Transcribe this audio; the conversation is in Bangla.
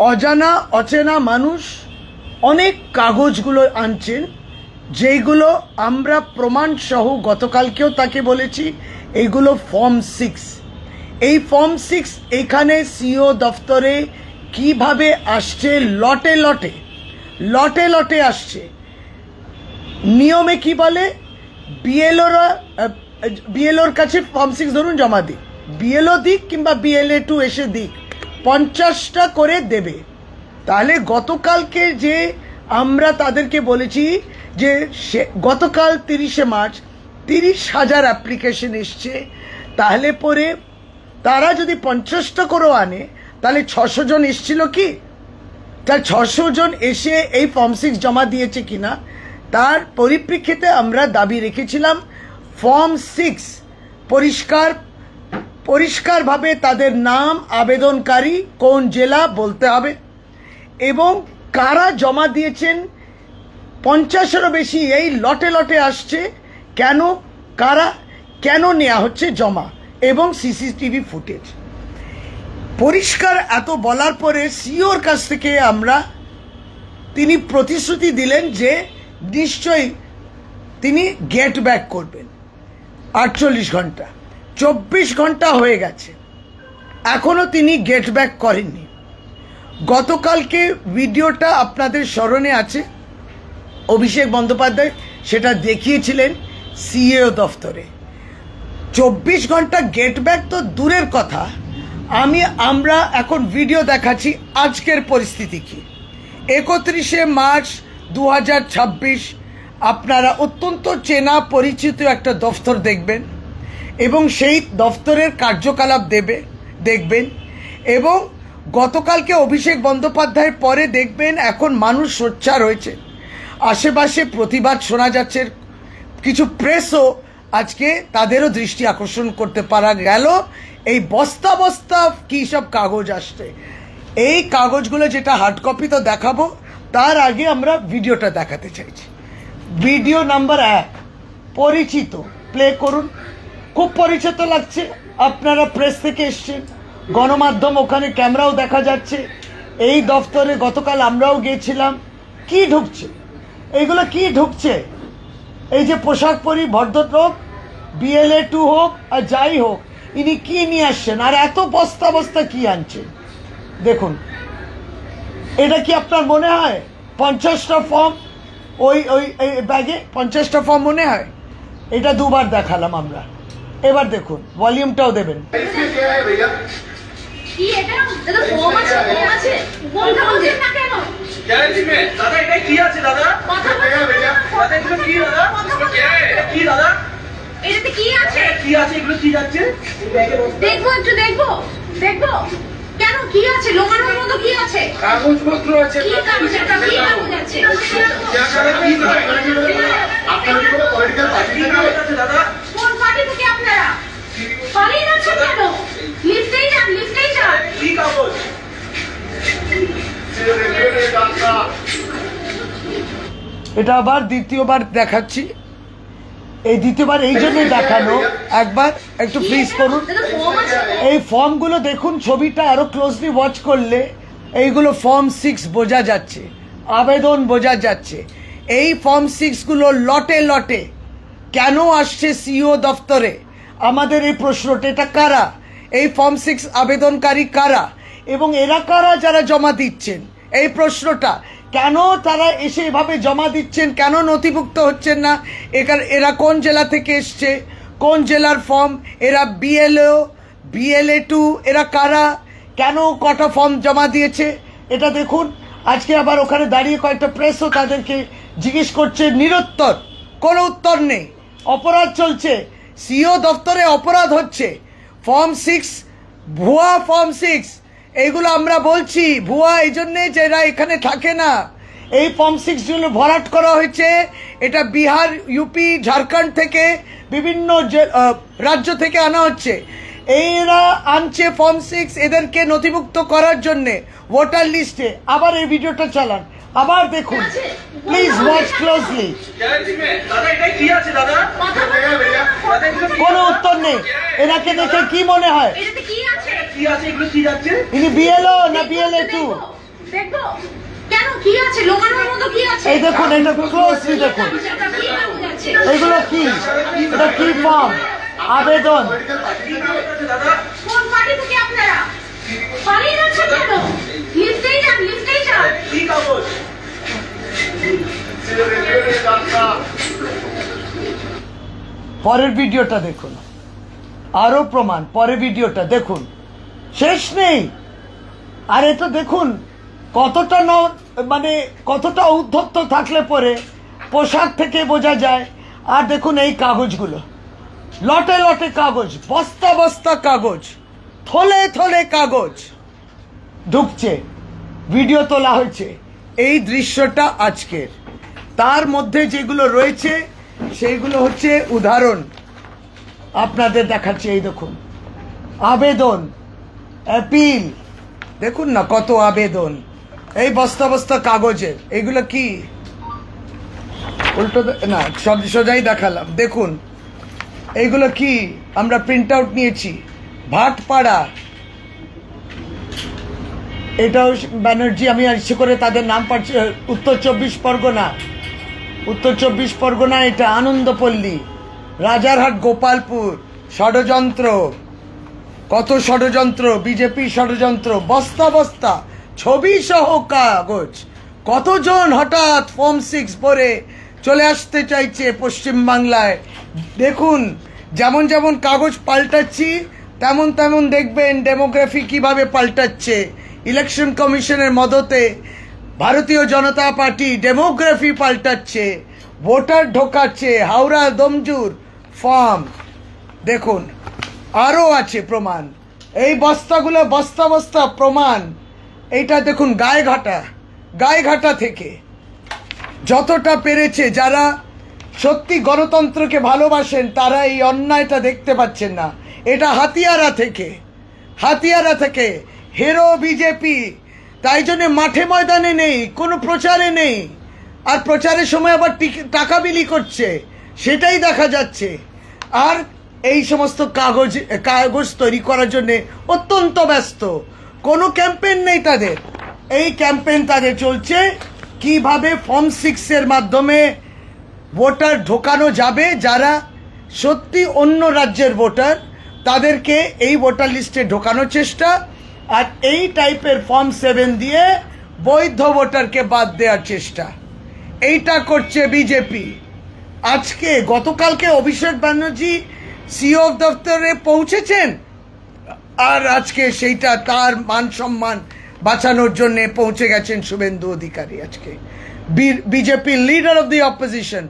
অজানা অচেনা মানুষ অনেক কাগজগুলো আনছেন, যেইগুলো আমরা প্রমাণ সহ গতকালকেও তাকে বলেছি এইগুলো ফর্ম 6। এই ফর্ম 6 এখানে সিও দফতরে কিভাবে আসছে, লটে লটে লটে লটে আসছে। নিয়মে কি বলে, বিএলওর কাছে ফর্ম 6 ধরুন জমা দিক, বিএলও দিক কিংবা বিএলএ 2 এসে দিক, 50টা করে দেবে। তাহলে গতকালকে যে আমরা তাদেরকে বলেছি যে গতকাল 30শে মার্চ 30,000 অ্যাপ্লিকেশন এসছে, তাহলে পরে তারা যদি 50টা করেও আনে তাহলে 600 জন এসছিল কি? তার 600 জন এসে এই ফর্ম 6 জমা দিয়েছে কিনা তার পরিপ্রেক্ষিতে আমরা দাবি রেখেছিলাম ফর্ম 6 পরিষ্কারভাবে তাদের নাম, আবেদনকারী কোন জেলা বলতে হবে এবং কারা জমা দিয়েছেন। 50-এরও বেশি এই লটে লটে আসছে, কেন, কারা, কেন নেওয়া হচ্ছে জমা, এবং সিসিটিভি ফুটেজ পরিষ্কার। এত বলার পরে সিওর কাছ থেকে তিনি প্রতিশ্রুতি দিলেন যে নিশ্চয়ই তিনি গেট ব্যাক করবেন 48 ঘন্টা। 24 ঘন্টা হয়ে গেছে, এখনও তিনি গেট ব্যাক করেননি। গতকালকে ভিডিওটা আপনাদের স্মরণে আছে, অভিষেক বন্দ্যোপাধ্যায় সেটা দেখিয়েছিলেন সিএও দফতরে। 24 ঘন্টা গেট ব্যাক তো দূরের কথা, আমরা এখন ভিডিও দেখাচ্ছি আজকের পরিস্থিতি কি। 31শে মার্চ 2026 আপনারা অত্যন্ত চেনা পরিচিত একটা দফতর দেখবেন এবং সেই দফতরের কার্যকলাপ দেখবেন। এবং গতকালকে অভিষেক বন্দ্যোপাধ্যায়ের পরে দেখবেন এখন মানুষ সোচ্চার হয়েছে, আশেপাশে প্রতিবাদ শোনা যাচ্ছে। কিছু প্রেসও আজকে তাদেরও দৃষ্টি আকর্ষণ করতে পারা গেল এই বস্তা বস্তা কী সব কাগজ আসছে। এই কাগজগুলো যেটা হার্ড কপি তো দেখাবো, তার আগে আমরা ভিডিওটা দেখাতে চাইছি। ভিডিও নাম্বার 1 পরিচিত, প্লে করুন। খুব পরিচিত লাগছে, আপনারা প্রেস থেকে এসছেন, গণমাধ্যম, ওখানে ক্যামেরাও দেখা যাচ্ছে। এই দফতরে গতকাল আমরাও গিয়েছিলাম। কি ঢুকছে এইগুলো, কি ঢুকছে? এই যে পোশাক পরি ভদ্রলোক, বিএলএ 2 হোক আর যাই হোক, ইনি কি নিয়ে আসছেন আর এত বস্তা বস্তা কি আনছেন দেখুন। এটা কি আপনার মনে হয় 50টা ফর্ম ওই ব্যাগে 50টা ফর্ম মনে হয়? এটা দুবার দেখালাম আমরা, এবার দেখুন, ভলিউমটাও দেবেন। দেখবো কেন, কি আছে লোকানোর মতো, কি আছে কাগজপত্র আছে, কি কাগজ আছে, কি কাগজ আছে, দাদা কোন পার্টি থেকে আপনারা পালিয়ে যাচ্ছেন কেন? লিফটেই যান, লিফটেই যান। কি কাগজ? এটা আবার দ্বিতীয়বার দেখাচ্ছি। এই দ্বিতীয়বার এই জন্যই দেখানো, একবার একটু ফ্রিজ করুন। এই ফর্মগুলো দেখুন, ছবিটা আরো ক্লোজলি ওয়াচ করলে এইগুলো ফর্ম 6 বোঝা যাচ্ছে, আবেদন বোঝা যাচ্ছে। এই ফর্ম 6গুলো লটে লটে কেন আসছে সিও দফতরে? আমাদের এই প্রশ্নটা, এটা কারা, এই ফর্ম 6 আবেদনকারী কারা এবং এরা কারা যারা জমা দিচ্ছেন? এই প্রশ্নটা, কেন তারা এসে এভাবে জমা দিচ্ছেন, কেন নথিভুক্ত হচ্ছেন না? এরা কোন জেলা থেকে এসছে, কোন জেলার ফর্ম, এরা বিএলএ 2, এরা কারা, কেন কটা ফর্ম জমা দিয়েছে এটা দেখুন। আজকে আবার ওখানে দাঁড়িয়ে কয়েকটা প্রেসও তাদেরকে জিজ্ঞেস করছে, নিরুত্তর, কোনো উত্তর নেই। অপরাধ চলছে, সিও দফতরে অপরাধ হচ্ছে। ফর্ম 6 ভুয়া, ফর্ম 6 এইগুলো আমরা বলছি ভুয়া এই জন্যে যে এরা এখানে থাকে না। এই ফর্ম 6গুলো ভরাট করা হয়েছে, এটা বিহার, ইউপি, ঝাড়খণ্ড থেকে বিভিন্ন রাজ্য থেকে আনা হচ্ছে। এরা আনছে ফর্ম 6 এদেরকে নথিভুক্ত করার জন্যে ভোটার লিস্টে। আবার এই ভিডিওটা চালান, আবার দেখুন, প্লিজ ওয়াচ ক্লোজলি। কোনো উত্তর নেই। এনাকে দেখে কি মনে হয়? ইনি বিএলও না বিএলএ 2? দেখবো কেন কি আছে লোকানোর মতো কি আছে এই দেখুন, এটা ক্লোজলি দেখুন, এটা কি কাগজ আছে? এগুলো কি, এটা কি ফর্ম, আবেদন, কোন পার্টি থেকে আপনারা পালিয়ে যাচ্ছেন কেন? লিফটেই যান, লিফটেই যান। পরের ভিডিওটা দেখুন, আরো প্রমাণ, পরের ভিডিওটা দেখুন, শেষ নেই। আর এটা দেখুন কতটা মানে কতটা উদ্ধত্ত থাকলে পরে পোশাক থেকে বোঝা যায়। আর দেখুন এই কাগজগুলো, লটে লটে কাগজ, বস্তা বস্তা কাগজ, থলে থলে কাগজ ঢুকছে, ভিডিও তোলা হয়েছে। এই দৃশ্যটা আজকের, তার মধ্যে যেগুলো রয়েছে সেইগুলো হচ্ছে উদাহরণ আপনাদের দেখাচ্ছি। এই দেখুন আবেদন, অ্যাপিল, দেখুন না কত আবেদন, এই বস্তা বস্তা কাগজের। এগুলো কি উল্টো না, সোজাই দেখালাম। দেখুন এইগুলো কি, আমরা প্রিন্ট আউট নিয়েছি, ভাটপাড়া, এটাও ব্যানার্জি, আমি ইচ্ছে করে তাদের নাম পাচ্ছি, উত্তর চব্বিশ পরগনা, উত্তর চব্বিশ পরগনা, এটা আনন্দপল্লী, রাজারহাট, গোপালপুর, ষড়যন্ত্র, কত ষড়যন্ত্র, বিজেপি ষড়যন্ত্র, বস্তা বস্তা ছবি সহ কাগজ। কতজন হঠাৎ ফর্ম 6 পরে চলে আসতে চাইছে পশ্চিমবাংলায়। দেখুন যেমন যেমন কাগজ পাল্টাচ্ছি তেমন তেমন দেখবেন ডেমোগ্রাফি কিভাবে পাল্টাচ্ছে। ইলেকশন কমিশনের মদতে ভারতীয় জনতা পার্টি ডেমোগ্রাফি পাল্টাচ্ছে, ভোটার ঢোকাচ্ছে, হাওড়া দমজুর ফর্ম। দেখুন আরও আছে প্রমাণ, এই বস্তাগুলো বস্তা বস্তা প্রমাণ। এইটা দেখুন গায়েঘাটা থেকে যতটা পেরেছে, যারা সত্যি গণতন্ত্রকে ভালোবাসেন তারা এই অন্যায়টা দেখতে পাচ্ছেন না। এটা হাতিয়ারা থেকে হেরো বিজেপি, তাই জন্য মাঠে ময়দানে নেই, কোনো প্রচারে নেই, আর প্রচারের সময় আবার টাকা বিলি করছে, সেটাই দেখা যাচ্ছে। আর এই সমস্ত কাগজ তৈরি করার জন্য অত্যন্ত ব্যস্ত, কোনো ক্যাম্পেইন নেই তাদের। এই ক্যাম্পেইন তাদের চলছে কিভাবে ফর্ম 6-এর মাধ্যমে ভোটার ঢোকানো যাবে, যারা সত্যি অন্য রাজ্যের ভোটার তাদেরকে এই ভোটার লিস্টে ঢোকানোর চেষ্টা, আর এই টাইপের ফর্ম 7 দিয়ে বৈধ ভোটারকে বাদ দেওয়ার চেষ্টা, এইটা করছে বিজেপি। আজকে গতকালকে অভিষেক ব্যানার্জি সিও দপ্তরে পৌঁছেছেন, আর আজকে সেইটা তার মান সম্মান বাঁচানোর জন্য পৌঁছে গেছেন শুভেন্দু অধিকারী। আজকে BJP leader of the opposition